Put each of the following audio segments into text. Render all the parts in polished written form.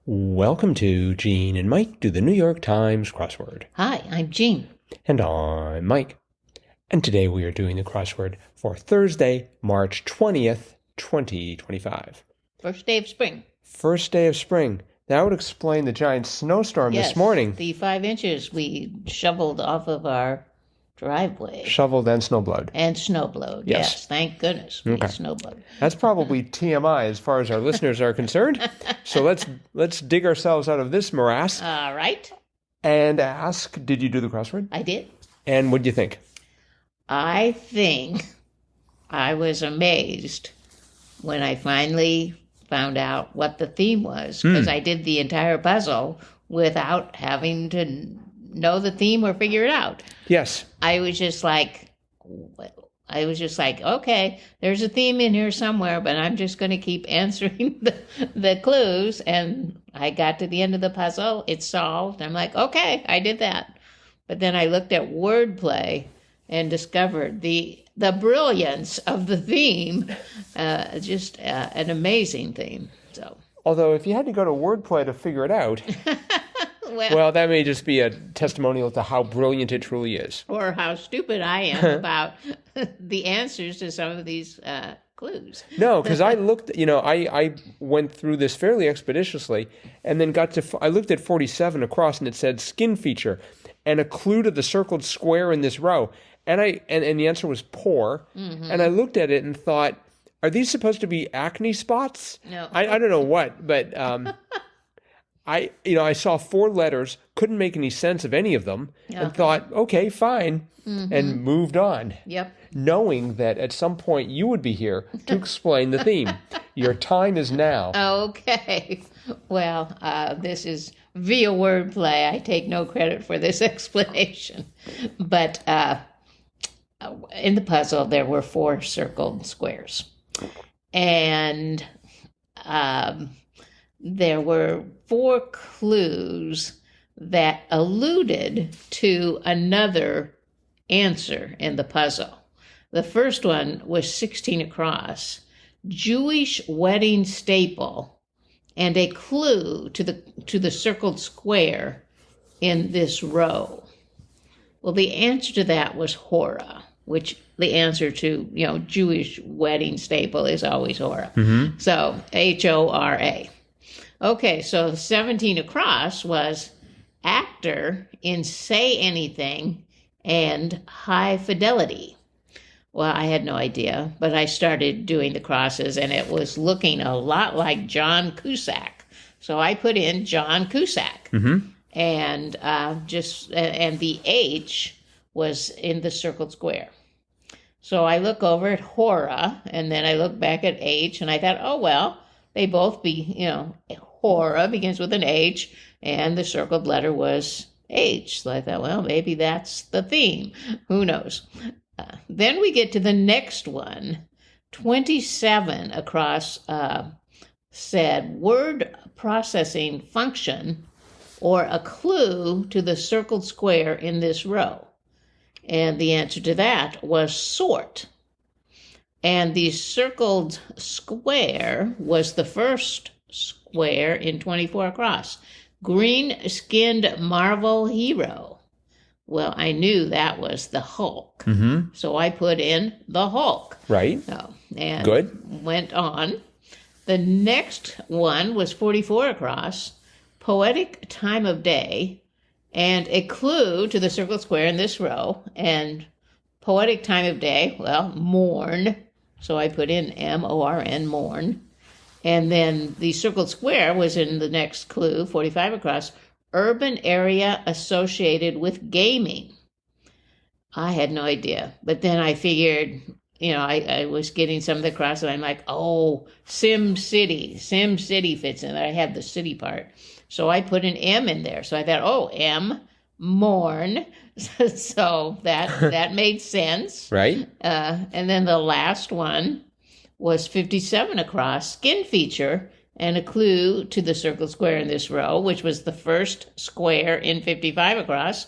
Welcome to Gene and Mike do the New York Times crossword. Hi, I'm Jean. And I'm Mike. And today we are doing the crossword for Thursday, March 20th, 2025. First day of spring. First day of spring. That would explain the giant snowstorm this morning. The 5 inches we shoveled off of our driveway. Shoveled and snowblowed. And snowblowed, yes. Thank goodness we snowblowed. That's probably TMI as far as our listeners are concerned. So let's dig ourselves out of this morass. All right. And ask, did you do the crossword? I did. And what do you think? I think I was amazed when I finally found out what the theme was, because I did the entire puzzle without having to know the theme or figure it out. Yes. I was just like, okay, there's a theme in here somewhere, but I'm just going to keep answering the clues. And I got to the end of the puzzle. It's solved. I'm like, okay, I did that. But then I looked at wordplay and discovered the brilliance of the theme. Just an amazing theme. So, although if you had to go to wordplay to figure it out, well, that may just be a testimonial to how brilliant it truly is. Or how stupid I am about the answers to some of these clues. No, because I looked, I went through this fairly expeditiously and then I looked at 47 across and it said skin feature and a clue to the circled square in this row. And the answer was pore. Mm-hmm. And I looked at it and thought, are these supposed to be acne spots? No. I don't know what, but I saw 4 letters, couldn't make any sense of any of them, and thought, okay, fine, and moved on. Yep. Knowing that at some point you would be here to explain the theme. Your time is now. Okay. Well, this is via wordplay. I take no credit for this explanation. But in the puzzle, there were 4 circled squares. And there were 4 clues that alluded to another answer in the puzzle. The first one was 16 across, Jewish wedding staple, and a clue to the circled square in this row. Well, the answer to that was hora, which the answer to, Jewish wedding staple is always hora. Mm-hmm. So Hora. Okay, so 17 across was actor in Say Anything and High Fidelity. Well, I had no idea, but I started doing the crosses, and it was looking a lot like John Cusack. So I put in John Cusack, and and the H was in the circled square. So I look over at hora, and then I look back at H, and I thought, oh, well, they both be, hora begins with an H, and the circled letter was H. So I thought, well, maybe that's the theme. Who knows? Then we get to the next one. 27 across said word processing function or a clue to the circled square in this row. And the answer to that was sort. And the circled square was the first square in 24 across. Green-skinned Marvel hero. Well, I knew that was the Hulk. Mm-hmm. So I put in the Hulk. Right. And good. Went on. The next one was 44 across. Poetic time of day. And a clue to the circled square in this row. And poetic time of day, well, morn. So I put in M-O-R-N, morn. And then the circled square was in the next clue, 45 across, urban area associated with gaming. I had no idea. But then I figured, I was getting some of the cross, and I'm like, oh, Sim City. Sim City fits in. I had the city part. So I put an M in there. So I thought, oh, M, morn. So that made sense. Right. And then the last one was 57 across, skin feature, and a clue to the circled square in this row, which was the first square in 55 across,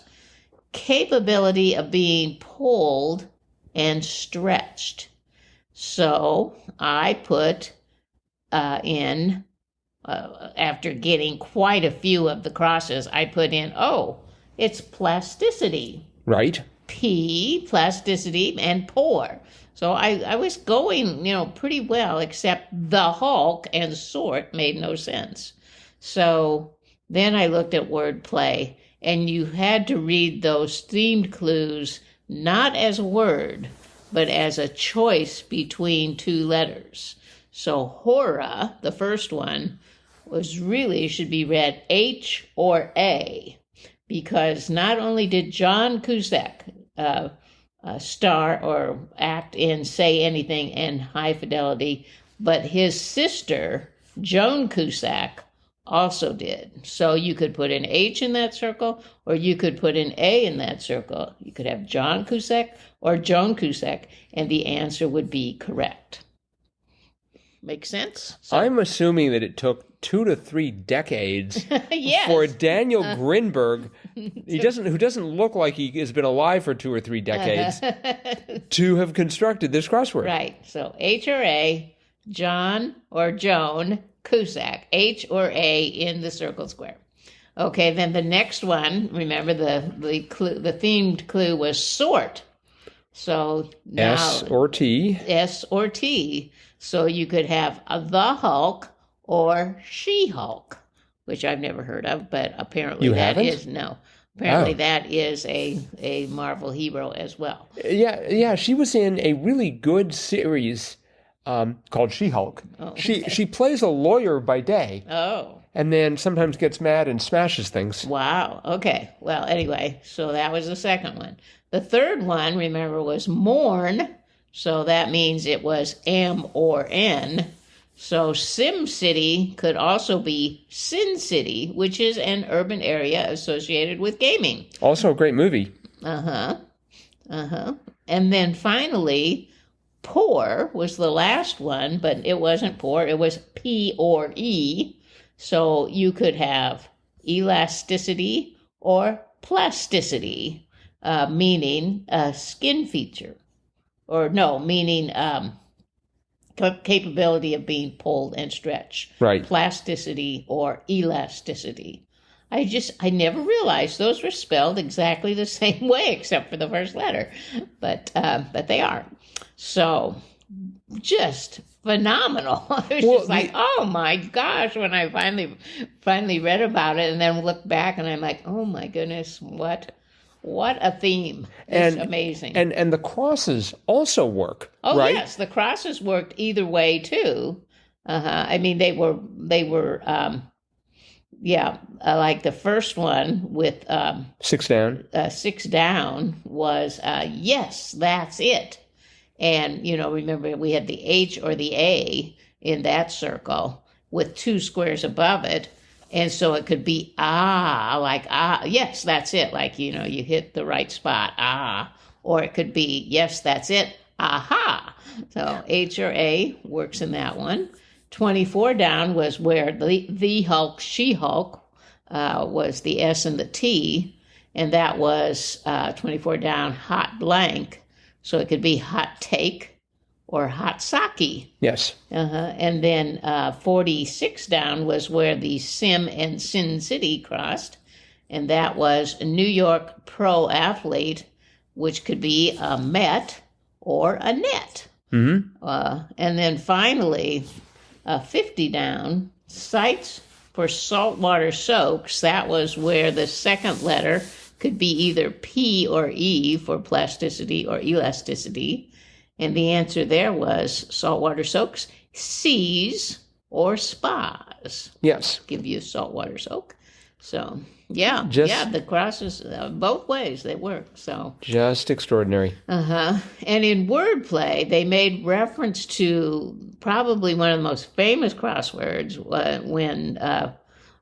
capability of being pulled and stretched. So I put in after getting quite a few of the crosses, I put in, oh, it's plasticity. Right. P, plasticity, and pour. So I was going, pretty well, except the Hulk and sort made no sense. So then I looked at wordplay, and you had to read those themed clues not as a word, but as a choice between two letters. So Hora, the first one, should be read H or A, because not only did John Cusack star or act in Say Anything and High Fidelity, but his sister, Joan Cusack, also did. So you could put an H in that circle, or you could put an A in that circle. You could have John Cusack or Joan Cusack, and the answer would be correct. Make sense? So, I'm assuming that it took 2 to 3 decades yes. for Daniel Grinberg, who doesn't look like he has been alive for 2 or 3 decades, to have constructed this crossword. Right. So H or A, John or Joan Cusack, H or A in the circle square. Okay, then the next one, remember the themed clue was sort. So now S or T. S or T. So you could have the Hulk or She-Hulk, which I've never heard of, but apparently that is a Marvel hero as well. Yeah, she was in a really good series called She-Hulk. Oh, okay. She plays a lawyer by day. Oh. And then sometimes gets mad and smashes things. Wow. Okay. Well, anyway, so that was the second one. The third one, remember, was mourn. So that means it was M or N. So Sim City could also be Sin City, which is an urban area associated with gaming. Also a great movie. And then finally, pour was the last one, but it wasn't pour. It was P or E. So you could have elasticity or plasticity, meaning a skin feature. Or no, meaning capability of being pulled and stretched. Right. Plasticity or elasticity. I never realized those were spelled exactly the same way, except for the first letter. But they are. So, just phenomenal. I was oh my gosh, when I finally read about it and then looked back and I'm like, oh my goodness, what a theme. It's amazing. And the crosses also work. Oh, right? Yes, the crosses worked either way too. I mean, they were like the first one with 6 down. 6 down was yes, that's it. And, remember we had the H or the A in that circle with 2 squares above it. And so it could be yes, that's it. Like, you hit the right spot, or it could be, yes, that's it, aha. So H or A works in that one. 24 down was where the Hulk, She-Hulk was the S and the T, and that was 24 down, hot blank. So it could be hot take or hot sake. Yes. And then 46 down was where the Sim and Sin City crossed, and that was a New York pro athlete, which could be a Met or a net. Mm-hmm. And then finally, 50 down, sites for saltwater soaks. That was where the second letter could be either P or E for plasticity or elasticity. And the answer there was saltwater soaks, seas or spas. Yes. Give you a saltwater soak. So, the crosses, both ways they work. So just extraordinary. And in wordplay, they made reference to probably one of the most famous crosswords when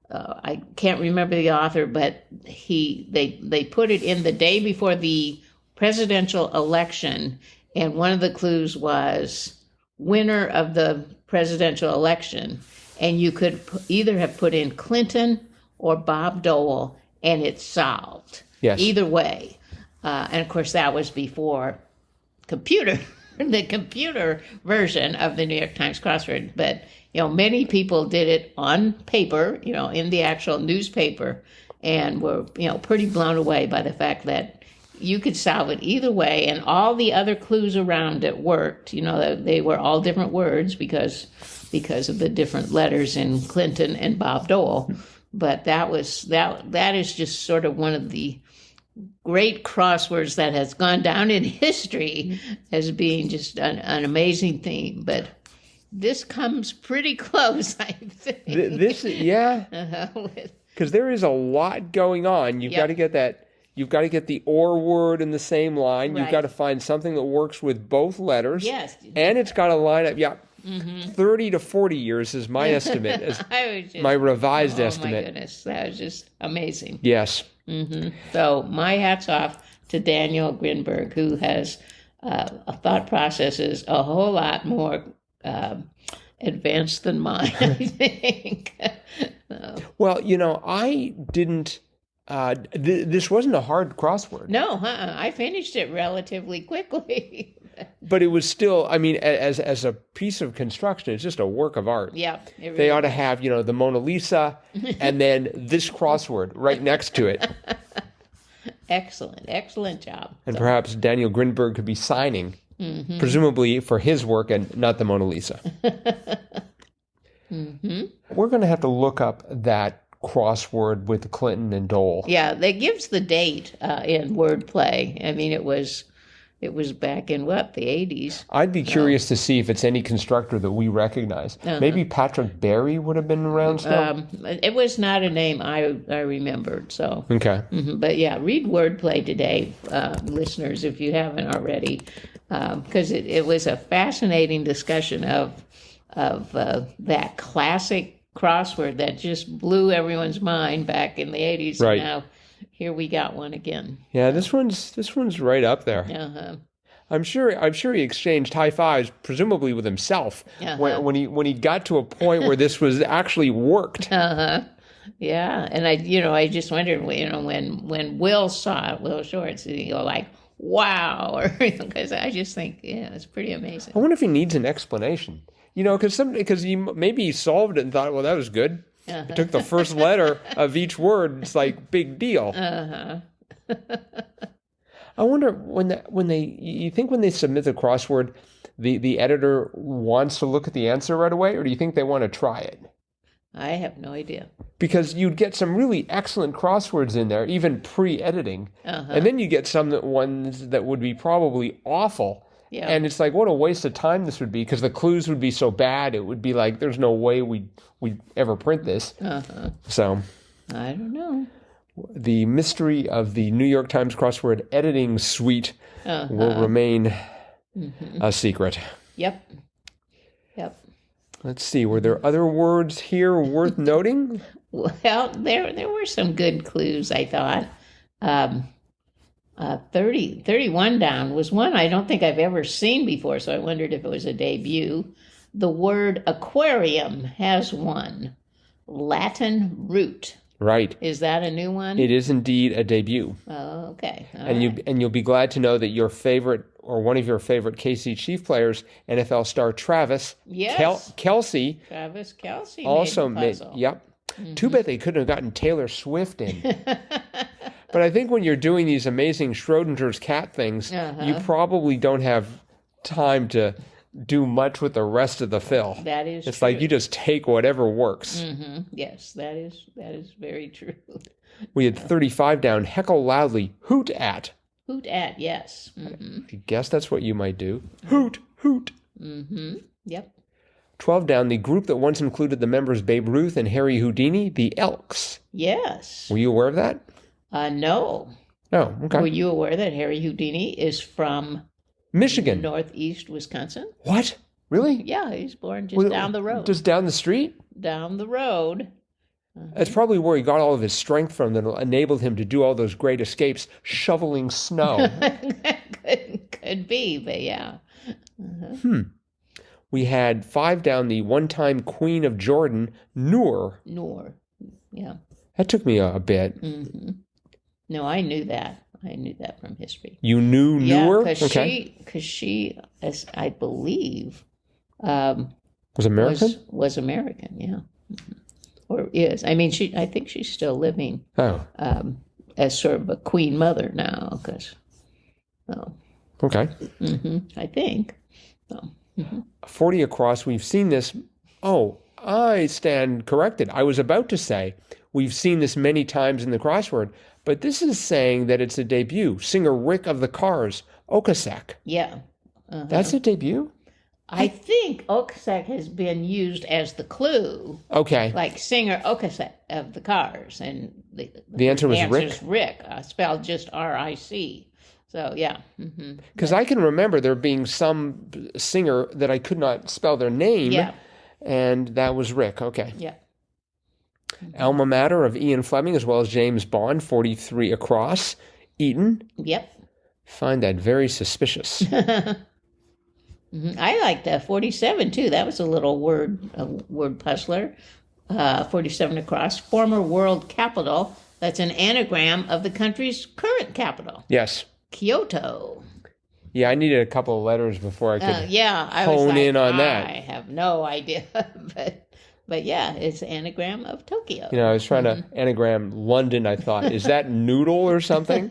I can't remember the author, but they put it in the day before the presidential election. And one of the clues was winner of the presidential election. And you could either have put in Clinton or Bob Dole, and it's solved. Yes. Either way. And of course, that was before the computer version of the New York Times crossword. But, many people did it on paper, in the actual newspaper, and were, pretty blown away by the fact that you could solve it either way, and all the other clues around it worked. They were all different words because of the different letters in Clinton and Bob Dole. But that is just sort of one of the great crosswords that has gone down in history as being just an amazing theme. But this comes pretty close, I think. Because there is a lot going on. You've got to get that. You've got to get the or word in the same line. Right. You've got to find something that works with both letters. Yes. And it's got to line up. Yeah. 30 to 40 years is my estimate. My revised estimate. Oh, my goodness. That was just amazing. Yes. So my hat's off to Daniel Grinberg, who has thought processes a whole lot more advanced than mine, I think. Well, I didn't... this wasn't a hard crossword. No, I finished it relatively quickly. But it was still, as a piece of construction, it's just a work of art. Yeah. Really they ought to have, the Mona Lisa and then this crossword right next to it. Excellent job. And perhaps Daniel Grinberg could be signing, presumably for his work and not the Mona Lisa. We're going to have to look up that crossword with Clinton and Dole. Yeah, that gives the date in wordplay. It was back in the 80s. I'd be curious to see if it's any constructor that we recognize. Maybe Patrick Barry would have been around still? It was not a name I remembered. So okay. But yeah, read Wordplay today, listeners, if you haven't already, because it was a fascinating discussion of that classic crossword that just blew everyone's mind back in the 80s. Right. And now here we got one again. Yeah, this one's right up there. I'm sure he exchanged high fives, presumably with himself, when he got to a point where this was actually worked. Yeah, and I just wondered, when Will saw it, Will Shorts, he go like, wow, or because I just think, it's pretty amazing. I wonder if he needs an explanation. Because maybe he solved it and thought, well, that was good. It took the first letter of each word. It's like big deal. I wonder when they submit the crossword, the editor wants to look at the answer right away, or do you think they want to try it? I have no idea. Because you'd get some really excellent crosswords in there, even pre-editing, and then you get ones that would be probably awful. Yeah. And it's like, what a waste of time this would be, because the clues would be so bad. It would be like, there's no way we'd ever print this. So, I don't know. The mystery of the New York Times crossword editing suite will remain a secret. Yep. Let's see. Were there other words here worth noting? Well, there were some good clues, I thought. 31 down was one I don't think I've ever seen before, so I wondered if it was a debut. The word aquarium has one. Latin root. Right. Is that a new one? It is indeed a debut. Oh, okay. You'll be glad to know that your favorite, or one of your favorite KC Chief players, NFL star Travis Kelce. Travis Kelce also made the puzzle. Yep. Too bad they couldn't have gotten Taylor Swift in. But I think when you're doing these amazing Schrodinger's cat things, you probably don't have time to do much with the rest of the fill. That is It's true. like you just take whatever works. Yes, that is very true. We had 35 down, heckle loudly, hoot at. Hoot at, yes. I guess that's what you might do. Hoot, hoot. Yep. 12 down, the group that once included the members Babe Ruth and Harry Houdini, the Elks. Yes. Were you aware of that? No. Oh, okay. Were you aware that Harry Houdini is from Michigan? Northeast Wisconsin? What? Really? Yeah, he's born just down the road. Just down the street? Down the road. That's probably where he got all of his strength from that enabled him to do all those great escapes shoveling snow. Could be, but yeah. We had 5 down, the one-time Queen of Jordan, Noor. Noor, yeah. That took me a bit. No, I knew that. I knew that from history. You knew Noor? Yeah, because she, as I believe, Was American? Was American, yeah. Or is. I mean, I think she's still living as sort of a queen mother now, because, okay. I think. So, 40 across, we've seen this. Oh, I stand corrected. I was about to say we've seen this many times in the crossword, but this is saying that it's a debut. Singer Rick of the Cars, Okasek. yeah. That's a debut? I think Okasek has been used as the clue. Okay. Like singer Okasek of the Cars. And the answer was Rick? Is Rick, spelled just R-I-C. So, yeah. Because I can remember there being some singer that I could not spell their name. Yeah. And that was Rick. Okay. Yeah. Alma Mater of Ian Fleming, as well as James Bond, 43 across. Eton. Yep. Find that very suspicious. I liked 47, too. That was a little word puzzler. 47 across. Former world capital. That's an anagram of the country's current capital. Yes. Kyoto. Yeah, I needed a couple of letters before I could I hone was like, in on that. I have no idea. But yeah, it's anagram of Tokyo. I was trying to anagram London. I thought, is that noodle or something?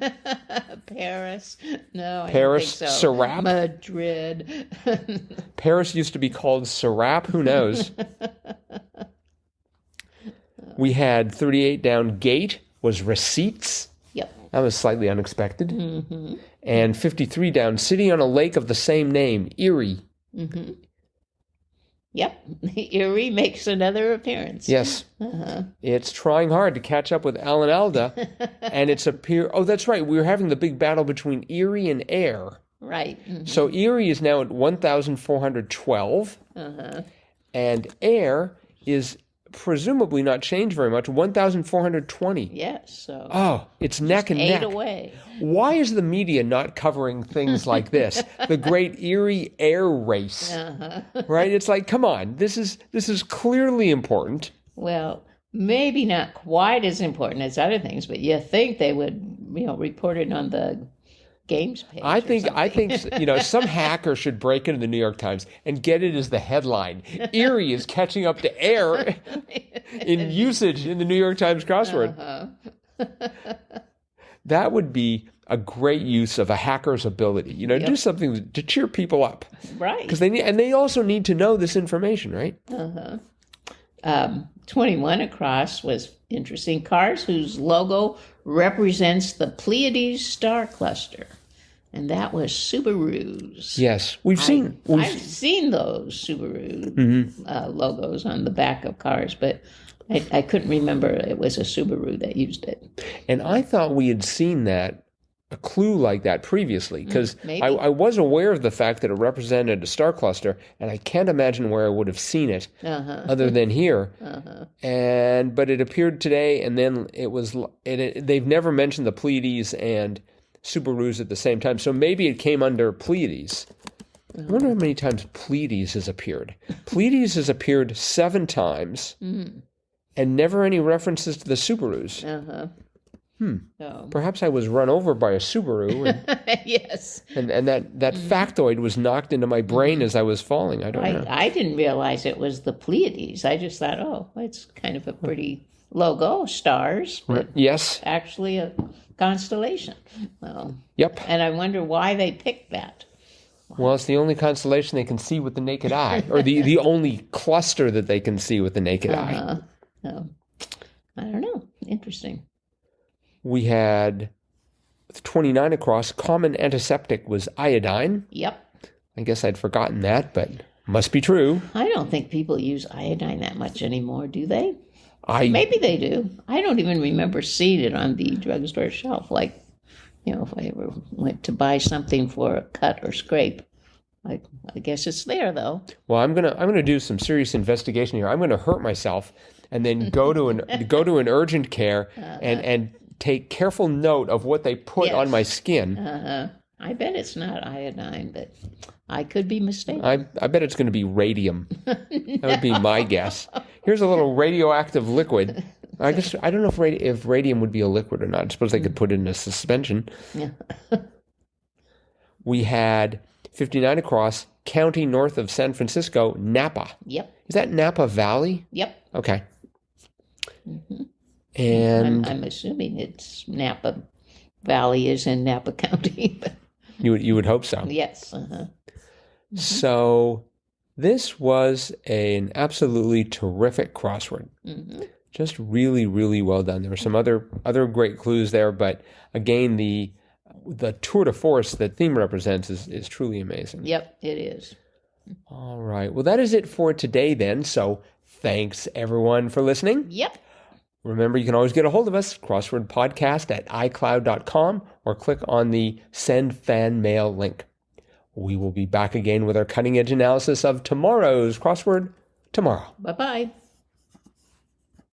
Paris. No, Paris, I don't think so. Sarap. Madrid. Paris used to be called Sarap. Who knows? We had 38 down. Gate was receipts. Yep. That was slightly unexpected. And 53 down. City on a lake of the same name. Erie. Yep. Erie makes another appearance. Yes. It's trying hard to catch up with Alan Alda. And it's oh, that's right. We were having the big battle between Erie and Ayr. Right. So Erie is now at 1,412. And Ayr is presumably not changed very much, 1,420. Yes. So. Oh, it's neck and neck. 8 away. Why is the media not covering things like this? The great Erie Air Race, right? It's like, come on, this is clearly important. Well, maybe not quite as important as other things, but you think they would, report it on the games page. I think some hacker should break into the New York Times and get it as the headline. Erie is catching up to Air in usage in the New York Times crossword. That would be a great use of a hacker's ability. Do something to cheer people up. Right. Because they also need to know this information, right? 21 across was interesting. Cars whose logo represents the Pleiades star cluster. And that was Subaru's. Yes. I've seen those Subaru logos on the back of cars, but I couldn't remember it was a Subaru that used it. And I thought we had seen a clue like that previously, because I was aware of the fact that it represented a star cluster, and I can't imagine where I would have seen it other than here. But it appeared today, and then they've never mentioned the Pleiades and Subarus at the same time, so maybe it came under Pleiades. I wonder how many times Pleiades has appeared. Pleiades has appeared 7 times, and never any references to the Subarus. Perhaps I was run over by a Subaru. And, yes. And that factoid was knocked into my brain as I was falling. I don't know. I didn't realize it was the Pleiades. I just thought, it's kind of a pretty logo, stars. But yes. Actually a constellation. Well, yep. And I wonder why they picked that. Well, it's the only constellation they can see with the naked eye, or the only cluster that they can see with the naked eye. I don't know. Interesting. We had 29 across. Common antiseptic was iodine. Yep. I guess I'd forgotten that, but must be true. I don't think people use iodine that much anymore, do they? Maybe they do. I don't even remember seeing it on the drugstore shelf. Like, if I ever went to buy something for a cut or scrape, I guess it's there though. Well, I'm gonna do some serious investigation here. I'm gonna hurt myself and then go to an urgent care and take careful note of what they put on my skin. I bet it's not iodine, but I could be mistaken. I bet it's going to be radium. That would be my guess. Here's a little radioactive liquid. I guess I don't know if radium would be a liquid or not. I suppose they could put it in a suspension. Yeah. We had 59 across. county north of San Francisco, Napa. Yep. Is that Napa Valley? Yep. Okay. And I'm assuming it's Napa Valley is in Napa County. But you would hope so. yes. So this was an absolutely terrific crossword. Just really, really well done. There were some other great clues there, but again, the tour de force that theme represents is truly amazing. Yep, it is. All right. Well, that is it for today then. So thanks everyone for listening. Yep. Remember, you can always get a hold of us, crosswordpodcast at iCloud.com, or click on the Send Fan Mail link. We will be back again with our cutting edge analysis of tomorrow's crossword tomorrow. Bye-bye.